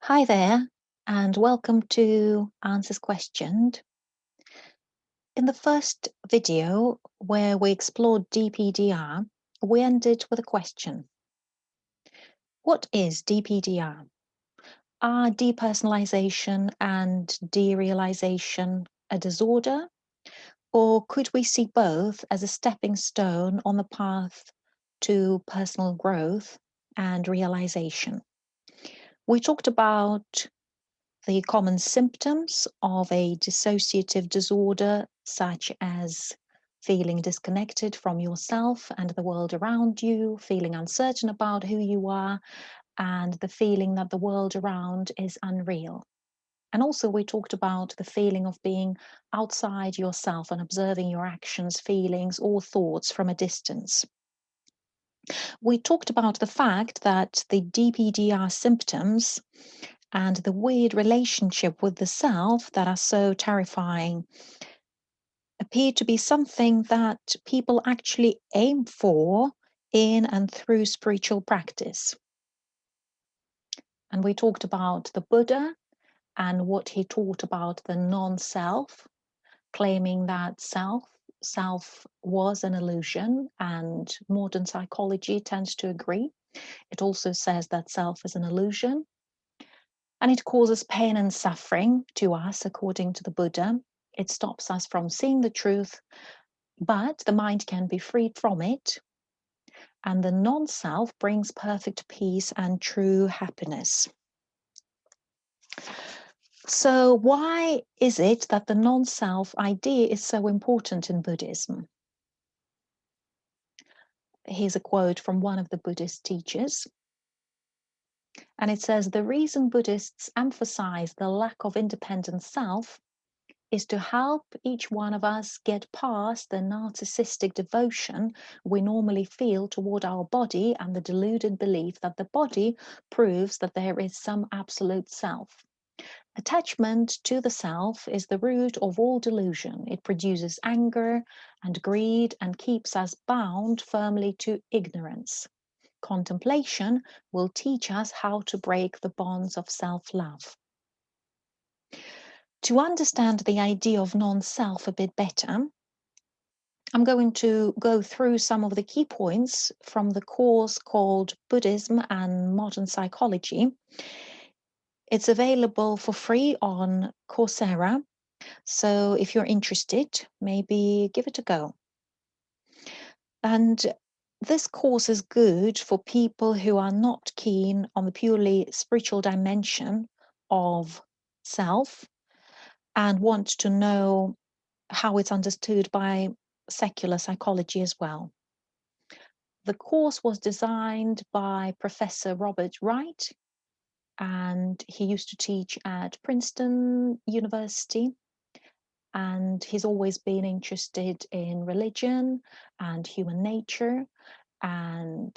Hi there, and welcome to Answers Questioned. In the first video, where we explored DPDR, we ended with a question. What is DPDR? Are depersonalization and derealization a disorder? Or could we see both as a stepping stone on the path to personal growth and realization? We talked about the common symptoms of a dissociative disorder, such as feeling disconnected from yourself and the world around you, feeling uncertain about who you are, and the feeling that the world around is unreal. And also, we talked about the feeling of being outside yourself and observing your actions, feelings, or thoughts from a distance. We talked about the fact that the DPDR symptoms and the weird relationship with the self that are so terrifying appear to be something that people actually aim for in and through spiritual practice. And we talked about the Buddha and what he taught about the non-self, claiming that self was an illusion, and modern psychology tends to agree. It also says that self is an illusion, and it causes pain and suffering to us, according to the Buddha. It stops us from seeing the truth, but the mind can be freed from it. And the non-self brings perfect peace and true happiness. So why is it that the non-self idea is so important in Buddhism? Here's a quote from one of the Buddhist teachers. And it says, the reason Buddhists emphasize the lack of independent self is to help each one of us get past the narcissistic devotion we normally feel toward our body and the deluded belief that the body proves that there is some absolute self. Attachment to the self is the root of all delusion. It produces anger and greed and keeps us bound firmly to ignorance. Contemplation will teach us how to break the bonds of self-love. To understand the idea of non-self a bit better, I'm going to go through some of the key points from the course called Buddhism and Modern Psychology. It's available for free on Coursera, so if you're interested, maybe give it a go. And this course is good for people who are not keen on the purely spiritual dimension of self and want to know how it's understood by secular psychology as well. The course was designed by Professor Robert Wright, and he used to teach at Princeton University. And he's always been interested in religion and human nature and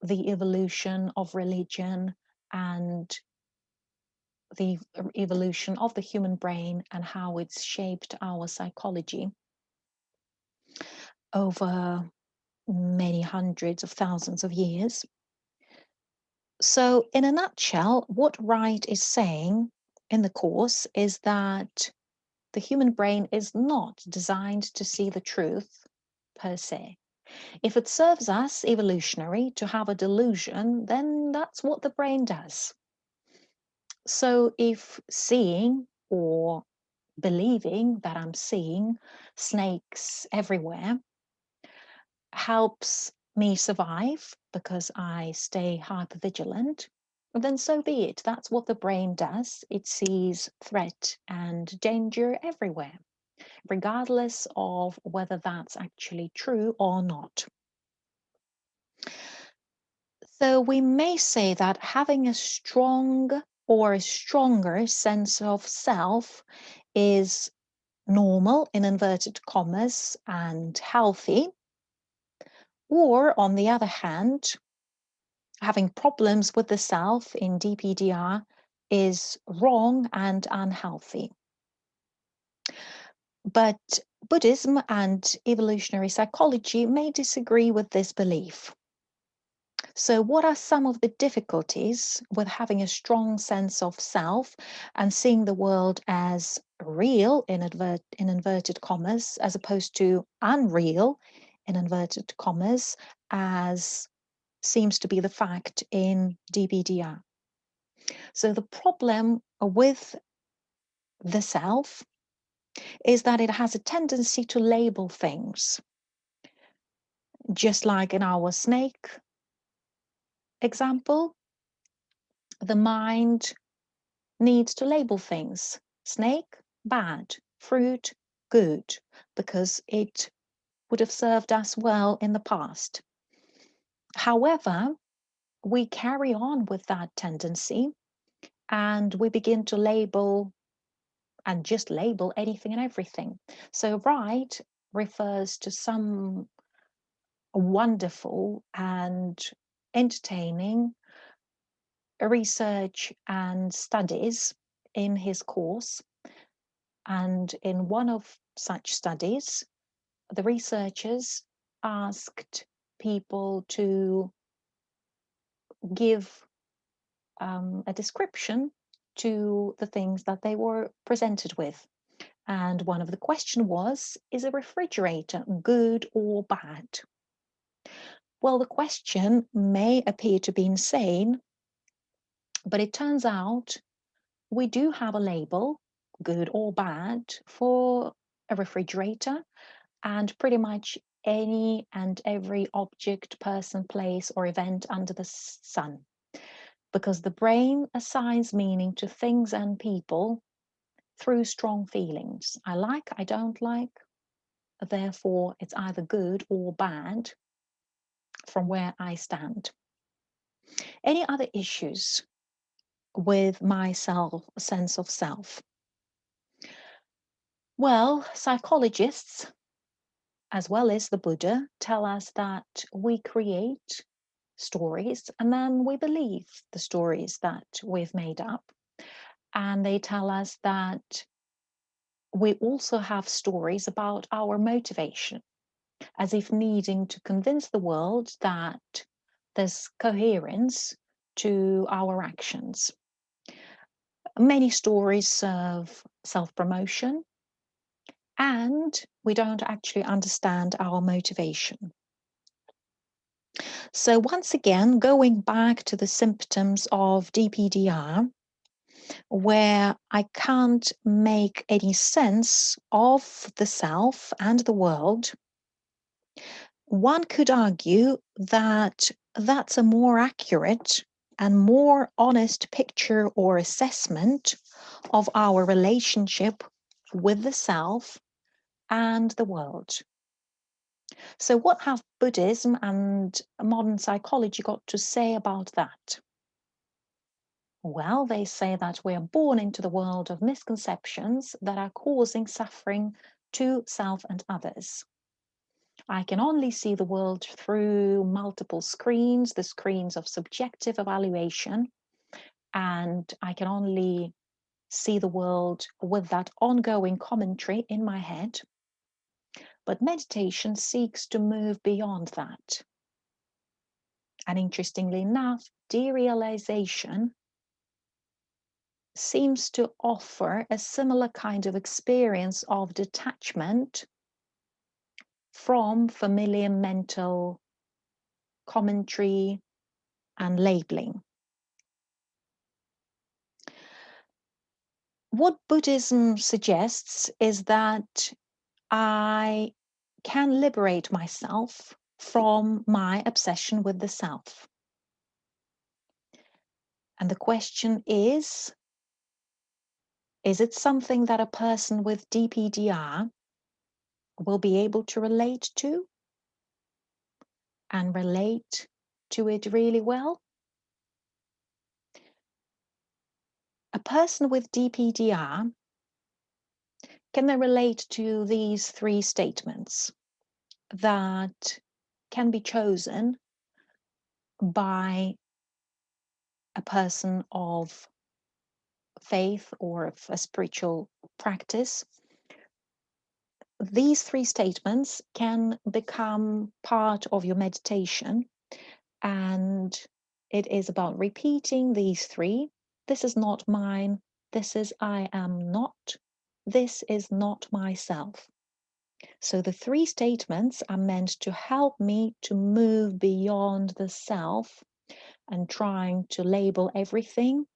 the evolution of religion and the evolution of the human brain and how it's shaped our psychology over many hundreds of thousands of years. So in a nutshell, what Wright is saying in the course is that the human brain is not designed to see the truth per se. If it serves us evolutionary to have a delusion, then that's what the brain does. So if seeing or believing that I'm seeing snakes everywhere helps me survive because I stay hypervigilant, then so be it. That's what the brain does. It sees threat and danger everywhere, regardless of whether that's actually true or not. So we may say that having a strong or a stronger sense of self is normal, in inverted commas, and healthy. Or on the other hand, having problems with the self in DPDR is wrong and unhealthy. But Buddhism and evolutionary psychology may disagree with this belief. So what are some of the difficulties with having a strong sense of self and seeing the world as real in inverted commas, as opposed to unreal in inverted commas, as seems to be the fact in DPDR? So the problem with the self is that it has a tendency to label things, just like in our snake example. The mind needs to label things. Snake, bad. Fruit, good, because it would have served us well in the past. However, we carry on with that tendency and we begin to label and just label anything and everything. So right refers to some wonderful and entertaining research and studies in his course. And in one of such studies, the researchers asked people to give a description to the things that they were presented with. And one of the question was, is a refrigerator good or bad? Well, the question may appear to be insane, but it turns out we do have a label, good or bad, for a refrigerator and pretty much any and every object, person, place, or event under the sun. Because the brain assigns meaning to things and people through strong feelings. I like, I don't like, therefore it's either good or bad from where I stand. Any other issues with my sense of self? Well, psychologists, as well as the Buddha, tell us that we create stories and then we believe the stories that we've made up. And they tell us that we also have stories about our motivation, as if needing to convince the world that there's coherence to our actions. Many stories serve self-promotion, and we don't actually understand our motivation. So once again, going back to the symptoms of DPDR, where I can't make any sense of the self and the world, one could argue that that's a more accurate and more honest picture or assessment of our relationship with the self and the world. So what have Buddhism and modern psychology got to say about that? Well, they say that we are born into the world of misconceptions that are causing suffering to self and others. I can only see the world through multiple screens, the screens of subjective evaluation, and I can only see the world with that ongoing commentary in my head. But meditation seeks to move beyond that. And interestingly enough, derealization seems to offer a similar kind of experience of detachment from familiar mental commentary and labeling. What Buddhism suggests is that I can liberate myself from my obsession with the self. And the question is it something that a person with DPDR will be able to relate to and relate to it really well? A person with DPDR, can they relate to these three statements that can be chosen by a person of faith or of a spiritual practice? These three statements can become part of your meditation And it is about repeating these three. This is not mine. This is I am not. This is not myself. So the three statements are meant to help me to move beyond the self and trying to label everything.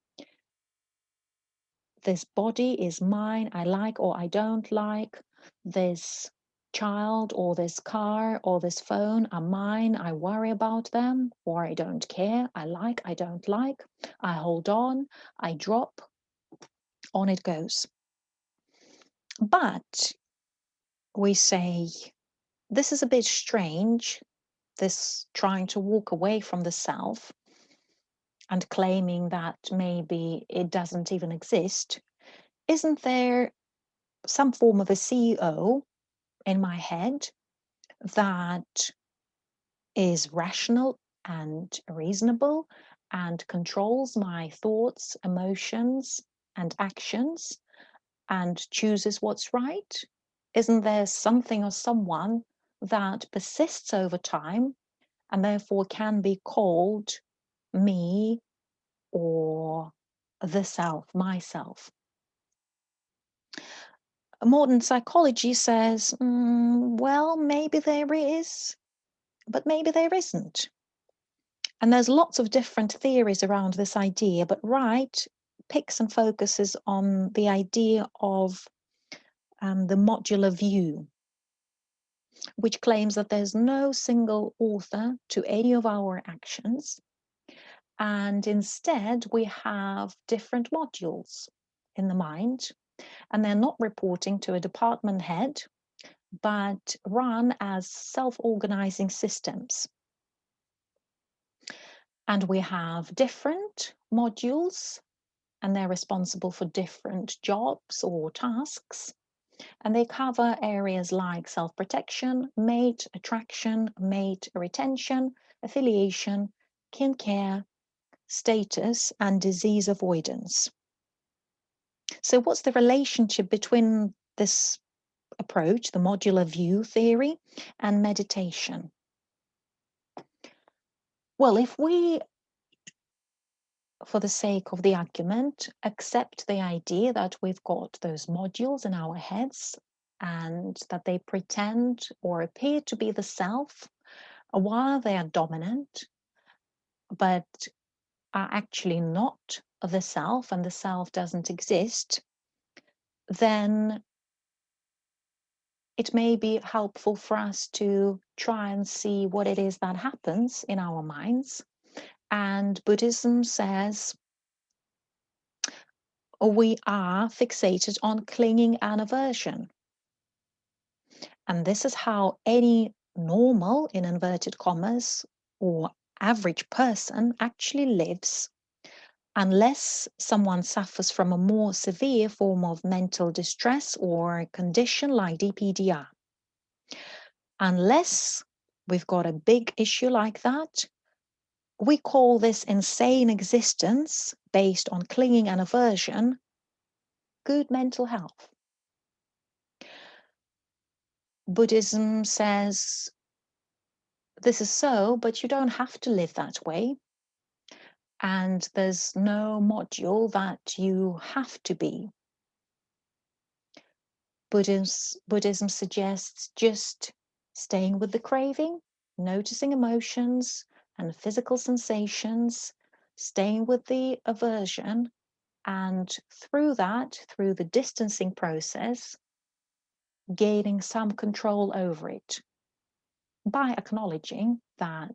This body is mine, I like or I don't like. This child or this car or this phone are mine, I worry about them or I don't care, I like, I don't like, I hold on, I drop, on it goes. But we say, this is a bit strange, this trying to walk away from the self and claiming that maybe it doesn't even exist. Isn't there some form of a CEO in my head that is rational and reasonable and controls my thoughts, emotions, and actions and chooses what's right? Isn't there something or someone that persists over time and therefore can be called me or the self, myself? Modern psychology says, well, maybe there is, but maybe there isn't. And there's lots of different theories around this idea, but Wright picks and focuses on the idea of the modular view, which claims that there's no single author to any of our actions. And instead, we have different modules in the mind, and they're not reporting to a department head, but run as self-organizing systems. And we have different modules, and they're responsible for different jobs or tasks. And they cover areas like self-protection, mate attraction, mate retention, affiliation, kin care, status, and disease avoidance. So what's the relationship between this approach, the modular view theory, and meditation? Well, if we, for the sake of the argument, accept the idea that we've got those modules in our heads and that they pretend or appear to be the self while they are dominant, but are actually not the self and the self doesn't exist, then it may be helpful for us to try and see what it is that happens in our minds. And Buddhism says we are fixated on clinging and aversion. And this is how any normal, in inverted commas, or average person actually lives, unless someone suffers from a more severe form of mental distress or condition like DPDR. Unless we've got a big issue like that, we call this insane existence based on clinging and aversion good mental health. Buddhism says this is so, but you don't have to live that way. And there's no module that you have to be. Buddhism suggests just staying with the craving, noticing emotions and physical sensations, staying with the aversion, and through that, through the distancing process, gaining some control over it by acknowledging that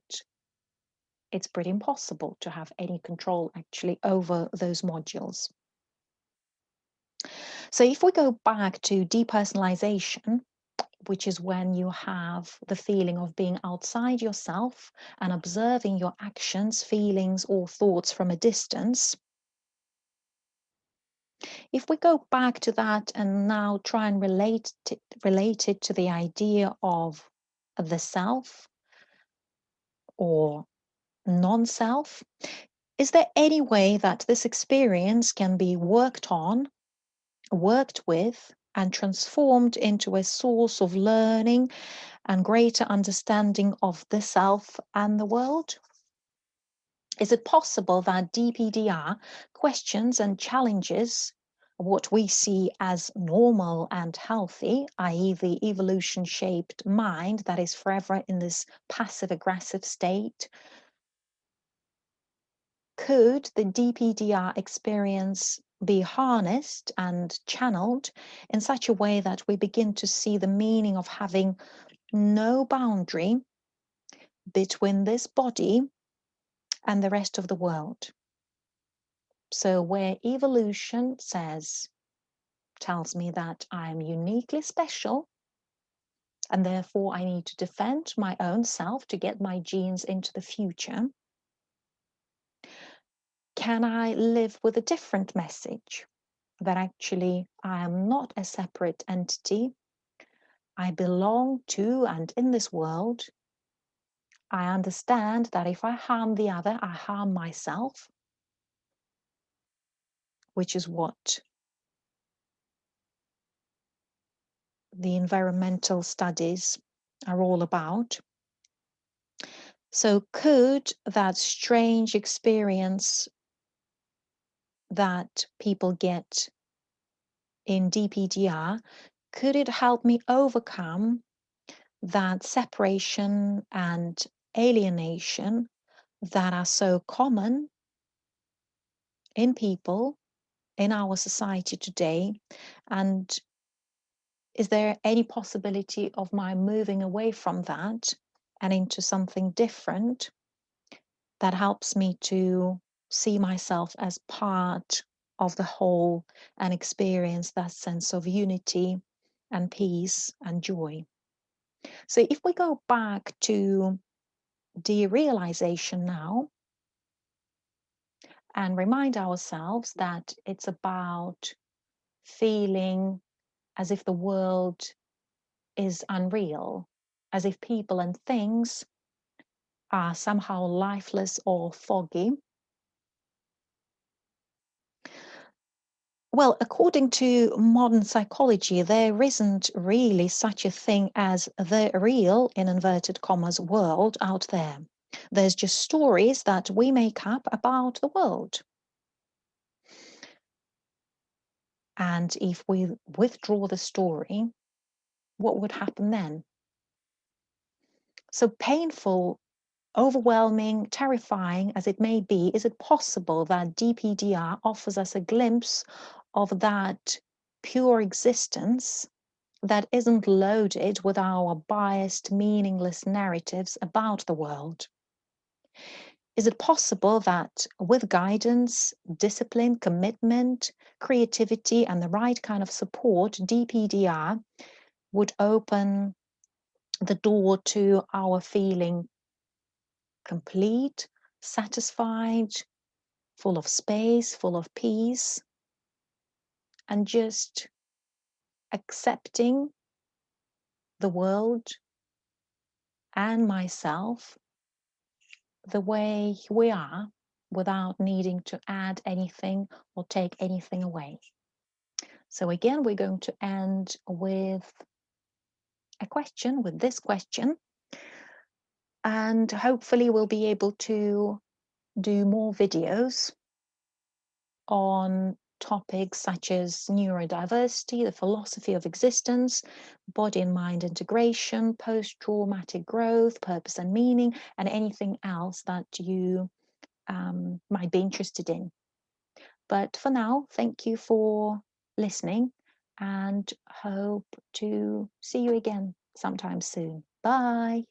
it's pretty impossible to have any control actually over those modules. So if we go back to depersonalization, which is when you have the feeling of being outside yourself and observing your actions, feelings, or thoughts from a distance. If we go back to that and now try and relate it to the idea of the self or non-self, is there any way that this experience can be worked on, worked with, and transformed into a source of learning and greater understanding of the self and the world? Is it possible that DPDR questions and challenges what we see as normal and healthy, i.e. the evolution-shaped mind that is forever in this passive-aggressive state? Could the DPDR experience be harnessed and channeled in such a way that we begin to see the meaning of having no boundary between this body and the rest of the world? So where evolution tells me that I'm uniquely special, and therefore I need to defend my own self to get my genes into the future, can I live with a different message that actually I am not a separate entity? I belong to and in this world. I understand that if I harm the other, I harm myself, which is what the environmental studies are all about. So could that strange experience that people get in DPDR, could it help me overcome that separation and alienation that are so common in people in our society today? And is there any possibility of my moving away from that and into something different that helps me to see myself as part of the whole and experience that sense of unity and peace and joy? So if we go back to derealization now and remind ourselves that it's about feeling as if the world is unreal, as if people and things are somehow lifeless or foggy. Well, according to modern psychology, there isn't really such a thing as the real, in inverted commas, world out there. There's just stories that we make up about the world. And if we withdraw the story, what would happen then? So painful, overwhelming, terrifying as it may be, is it possible that DPDR offers us a glimpse of that pure existence that isn't loaded with our biased, meaningless narratives about the world? Is it possible that with guidance, discipline, commitment, creativity, and the right kind of support, DPDR would open the door to our feeling complete, satisfied, full of space, full of peace, and just accepting the world and myself the way we are without needing to add anything or take anything away? So again, we're going to end with a question, with this question, and hopefully we'll be able to do more videos on topics such as neurodiversity, the philosophy of existence, body and mind integration, post-traumatic growth, purpose and meaning, and anything else that you might be interested in. But for now, thank you for listening and hope to see you again sometime soon. Bye.